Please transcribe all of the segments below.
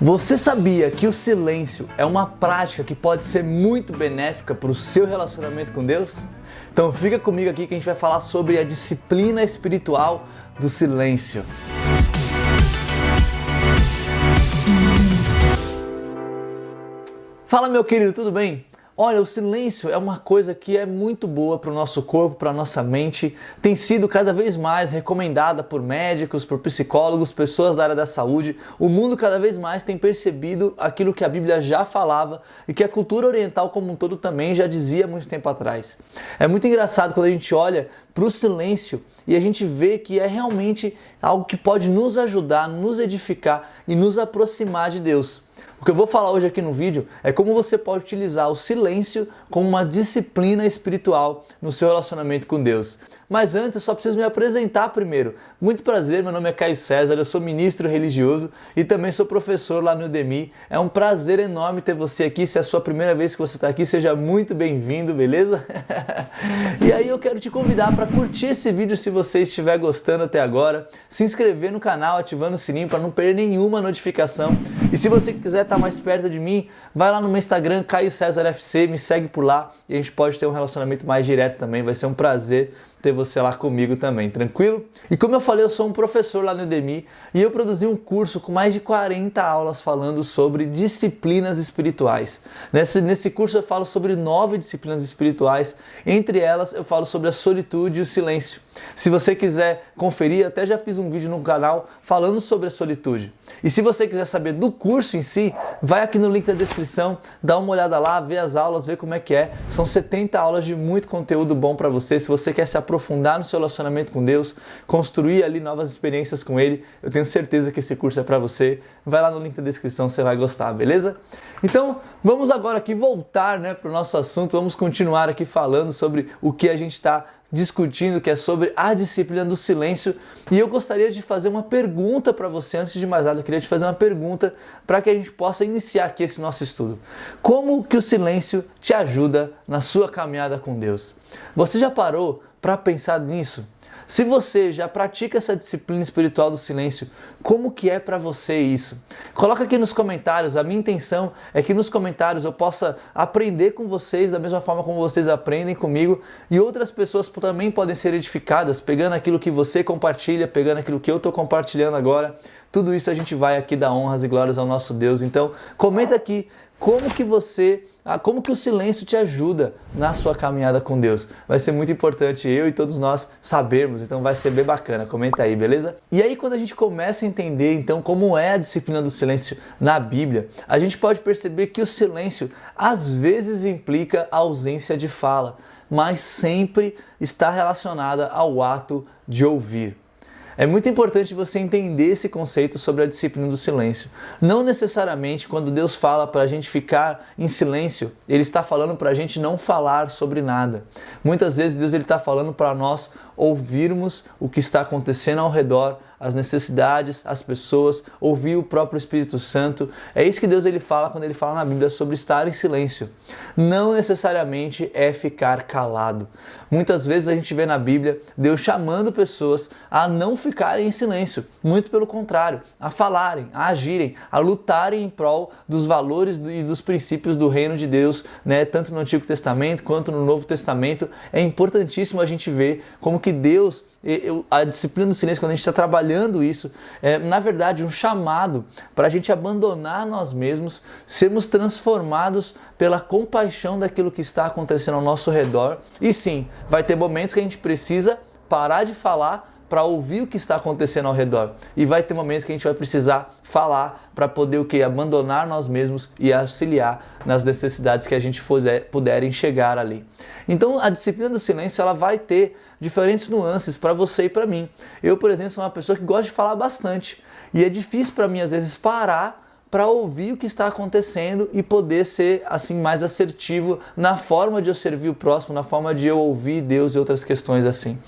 Você sabia que o silêncio é uma prática que pode ser muito benéfica para o seu relacionamento com Deus? Então fica comigo aqui que a gente vai falar sobre a disciplina espiritual do silêncio. Fala, meu querido, tudo bem? Olha, o silêncio é uma coisa que é muito boa para o nosso corpo, para a nossa mente, tem sido cada vez mais recomendada por médicos, por psicólogos, pessoas da área da saúde. O mundo cada vez mais tem percebido aquilo que a Bíblia já falava e que a cultura oriental como um todo também já dizia há muito tempo atrás. É muito engraçado quando a gente olha para o silêncio e a gente vê que é realmente algo que pode nos ajudar, nos edificar e nos aproximar de Deus. O que eu vou falar hoje aqui no vídeo é como você pode utilizar o silêncio como uma disciplina espiritual no seu relacionamento com Deus. Mas antes eu só preciso me apresentar primeiro. Muito prazer, meu nome é Caio César, eu sou ministro religioso e também sou professor lá no Udemy. É um prazer enorme ter você aqui. Se é a sua primeira vez que você está aqui, seja muito bem-vindo, beleza? E aí eu quero te convidar para curtir esse vídeo se você estiver gostando até agora, se inscrever no canal, ativando o sininho para não perder nenhuma notificação. E se você quiser estar mais perto de mim, vai lá no meu Instagram, Caio César FC, me segue por lá e a gente pode ter um relacionamento mais direto também. Vai ser um prazer ter você lá comigo também, tranquilo? E como eu falei, eu sou um professor lá no Udemy e eu produzi um curso com mais de 40 aulas falando sobre disciplinas espirituais. Nesse curso eu falo sobre 9 disciplinas espirituais, entre elas eu falo sobre a solitude e o silêncio. Se você quiser conferir, até já fiz um vídeo no canal falando sobre a solitude. E se você quiser saber do curso em si, vai aqui no link da descrição, dá uma olhada lá, vê as aulas, vê como é que é. São 70 aulas de muito conteúdo bom para você. Se você quer se aprofundar no seu relacionamento com Deus, construir ali novas experiências com Ele, eu tenho certeza que esse curso é para você. Vai lá no link da descrição, você vai gostar, beleza? Então, vamos agora aqui voltar para o nosso assunto, vamos continuar aqui falando sobre o que a gente está discutindo, que é sobre a disciplina do silêncio. E eu gostaria de fazer uma pergunta para você. Antes de mais nada, eu queria te fazer uma pergunta para que a gente possa iniciar aqui esse nosso estudo. Como que o silêncio te ajuda na sua caminhada com Deus? Você já parou para pensar nisso? Se você já pratica essa disciplina espiritual do silêncio, como que é para você isso? Coloca aqui nos comentários. A minha intenção é que nos comentários eu possa aprender com vocês da mesma forma como vocês aprendem comigo e outras pessoas também podem ser edificadas pegando aquilo que você compartilha, pegando aquilo que eu estou compartilhando agora. Tudo isso a gente vai aqui dar honras e glórias ao nosso Deus. Então, comenta aqui como que o silêncio te ajuda na sua caminhada com Deus. Vai ser muito importante eu e todos nós sabermos, então vai ser bem bacana. Comenta aí, beleza? E aí quando a gente começa a entender então como é a disciplina do silêncio na Bíblia, a gente pode perceber que o silêncio às vezes implica a ausência de fala, mas sempre está relacionada ao ato de ouvir. É muito importante você entender esse conceito sobre a disciplina do silêncio. Não necessariamente quando Deus fala para a gente ficar em silêncio, Ele está falando para a gente não falar sobre nada. Muitas vezes Deus está falando para nós ouvirmos o que está acontecendo ao redor, as necessidades, as pessoas, ouvir o próprio Espírito Santo. É isso que Deus fala quando Ele fala na Bíblia sobre estar em silêncio. Não necessariamente é ficar calado. Muitas vezes a gente vê na Bíblia Deus chamando pessoas a não ficarem em silêncio. Muito pelo contrário, a falarem, a agirem, a lutarem em prol dos valores e dos princípios do reino de Deus, tanto no Antigo Testamento quanto no Novo Testamento. É importantíssimo a gente ver como que Deus, a disciplina do silêncio, quando a gente está trabalhando isso, é na verdade um chamado para a gente abandonar nós mesmos, sermos transformados pela compaixão daquilo que está acontecendo ao nosso redor. E sim, vai ter momentos que a gente precisa parar de falar para ouvir o que está acontecendo ao redor. E vai ter momentos que a gente vai precisar falar para poder o quê? Abandonar nós mesmos e auxiliar nas necessidades que a gente puder enxergar ali. Então a disciplina do silêncio ela vai ter diferentes nuances para você e para mim. Eu, por exemplo, sou uma pessoa que gosta de falar bastante. E é difícil para mim, às vezes, parar para ouvir o que está acontecendo e poder ser assim mais assertivo na forma de eu servir o próximo, na forma de eu ouvir Deus e outras questões assim.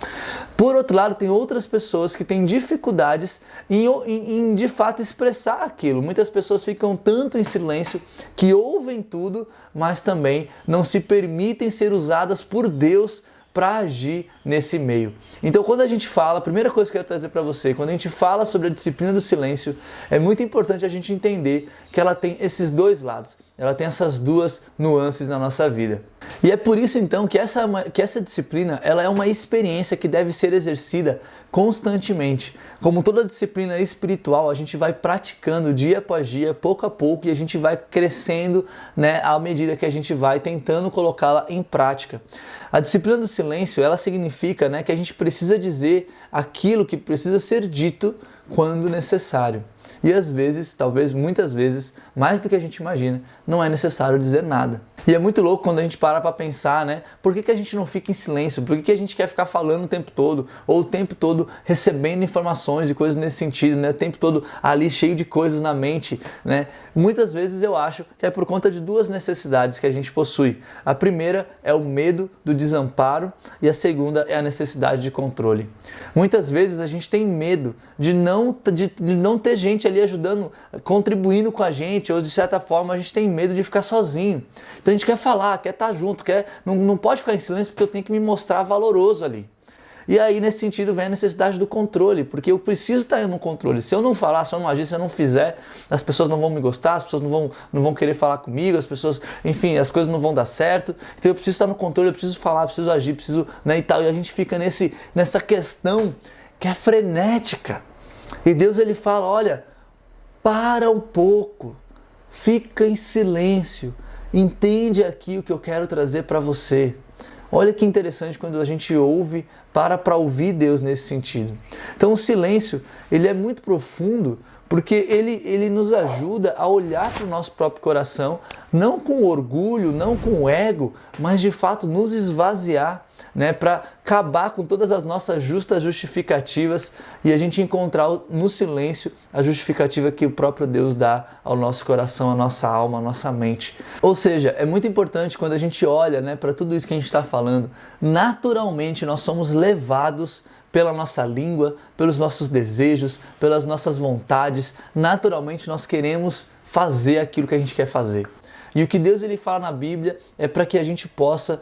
Por outro lado, tem outras pessoas que têm dificuldades em de fato expressar aquilo. Muitas pessoas ficam tanto em silêncio que ouvem tudo, mas também não se permitem ser usadas por Deus para agir nesse meio. Então, quando a gente fala, a primeira coisa que eu quero trazer para você, quando a gente fala sobre a disciplina do silêncio, é muito importante a gente entender que ela tem esses dois lados, ela tem essas duas nuances na nossa vida. E é por isso então que essa disciplina ela é uma experiência que deve ser exercida constantemente. Como toda disciplina espiritual, a gente vai praticando dia após dia, pouco a pouco, e a gente vai crescendo, né, à medida que a gente vai tentando colocá-la em prática. A disciplina do silêncio, ela significa, né, que a gente precisa dizer aquilo que precisa ser dito quando necessário. E às vezes, talvez muitas vezes, mais do que a gente imagina, não é necessário dizer nada. E é muito louco quando a gente para pensar, né? Por que a gente não fica em silêncio? Por que a gente quer ficar falando o tempo todo? Ou o tempo todo recebendo informações e coisas nesse sentido, né? O tempo todo ali cheio de coisas na mente, né? Muitas vezes eu acho que é por conta de duas necessidades que a gente possui. A primeira é o medo do desamparo e a segunda é a necessidade de controle. Muitas vezes a gente tem medo de não ter gente ali ajudando, contribuindo com a gente, ou de certa forma a gente tem medo de ficar sozinho. Então a gente quer falar, quer estar junto, não pode ficar em silêncio porque eu tenho que me mostrar valoroso ali. E aí, nesse sentido, vem a necessidade do controle, porque eu preciso estar no controle. Se eu não falar, se eu não agir, se eu não fizer, as pessoas não vão me gostar, as pessoas não vão querer falar comigo, as pessoas, enfim, as coisas não vão dar certo. Então eu preciso estar no controle, eu preciso falar, eu preciso agir, preciso, né, e tal. E a gente fica nessa questão que é frenética. E Deus, ele fala, olha, para um pouco, fica em silêncio, entende aqui o que eu quero trazer para você. Olha que interessante quando a gente ouve, para ouvir Deus nesse sentido. Então o silêncio, ele é muito profundo porque ele nos ajuda a olhar para o nosso próprio coração, não com orgulho, não com ego, mas de fato nos esvaziar, né, para acabar com todas as nossas justas justificativas e a gente encontrar no silêncio a justificativa que o próprio Deus dá ao nosso coração, à nossa alma, à nossa mente. Ou seja, é muito importante quando a gente olha, né, para tudo isso que a gente está falando, naturalmente nós somos levados pela nossa língua, pelos nossos desejos, pelas nossas vontades. Naturalmente nós queremos fazer aquilo que a gente quer fazer. E o que Deus ele fala na Bíblia é para que a gente possa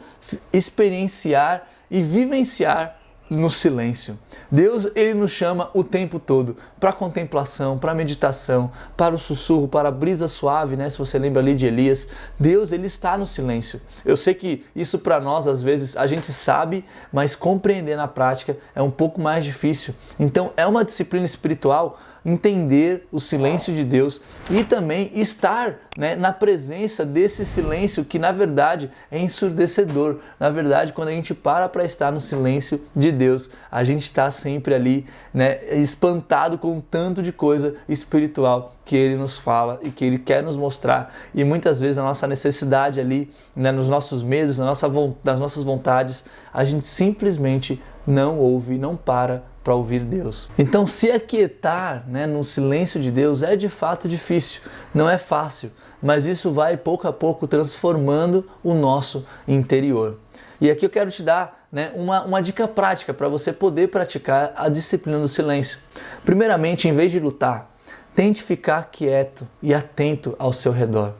experienciar e vivenciar no silêncio. Deus ele nos chama o tempo todo para contemplação, para meditação, para o sussurro, para a brisa suave, né? Se você lembra ali de Elias, Deus ele está no silêncio. Eu sei que isso para nós às vezes a gente sabe, mas compreender na prática é um pouco mais difícil. Então é uma disciplina espiritual entender o silêncio de Deus e também estar, né, na presença desse silêncio que na verdade é ensurdecedor. Na verdade, quando a gente para estar no silêncio de Deus, a gente está sempre ali, né, espantado com o tanto de coisa espiritual que Ele nos fala e que Ele quer nos mostrar. E muitas vezes a nossa necessidade ali, né, nos nossos medos, nas nossas vontades, a gente simplesmente não ouve, não para ouvir Deus. Então se aquietar, né, no silêncio de Deus é de fato difícil, não é fácil, mas isso vai pouco a pouco transformando o nosso interior. E aqui eu quero te dar, né, uma dica prática para você poder praticar a disciplina do silêncio. Primeiramente, em vez de lutar, tente ficar quieto e atento ao seu redor.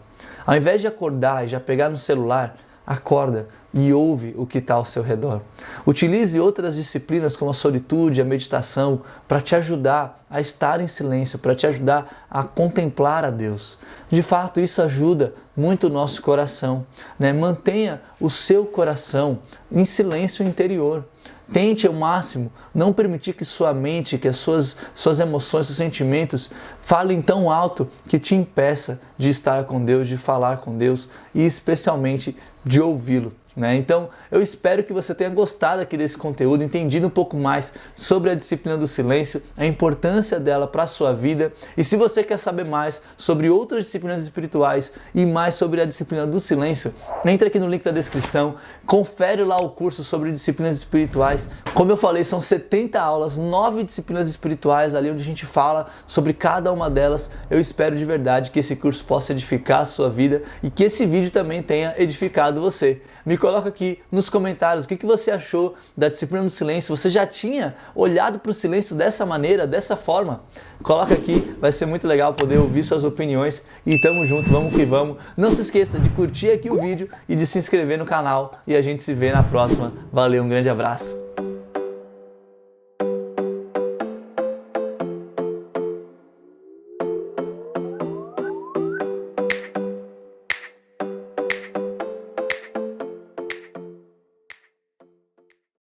Ao invés de acordar e já pegar no celular, acorda e ouve o que está ao seu redor. Utilize outras disciplinas como a solitude, a meditação, para te ajudar a estar em silêncio, para te ajudar a contemplar a Deus. De fato, isso ajuda muito o nosso coração, né? Mantenha o seu coração em silêncio interior. Tente ao máximo não permitir que sua mente, que as suas emoções, seus sentimentos falem tão alto que te impeça de estar com Deus, de falar com Deus e especialmente de ouvi-lo. Então, eu espero que você tenha gostado aqui desse conteúdo, entendido um pouco mais sobre a disciplina do silêncio, a importância dela para a sua vida. E se você quer saber mais sobre outras disciplinas espirituais e mais sobre a disciplina do silêncio, entra aqui no link da descrição, confere lá o curso sobre disciplinas espirituais. Como eu falei, são 70 aulas, 9 disciplinas espirituais ali onde a gente fala sobre cada uma delas. Eu espero de verdade que esse curso possa edificar a sua vida e que esse vídeo também tenha edificado você. Me coloca aqui nos comentários o que você achou da disciplina do silêncio. Você já tinha olhado para o silêncio dessa maneira, dessa forma? Coloca aqui, vai ser muito legal poder ouvir suas opiniões e tamo junto, vamos que vamos. Não se esqueça de curtir aqui o vídeo e de se inscrever no canal e a gente se vê na próxima. Valeu, um grande abraço.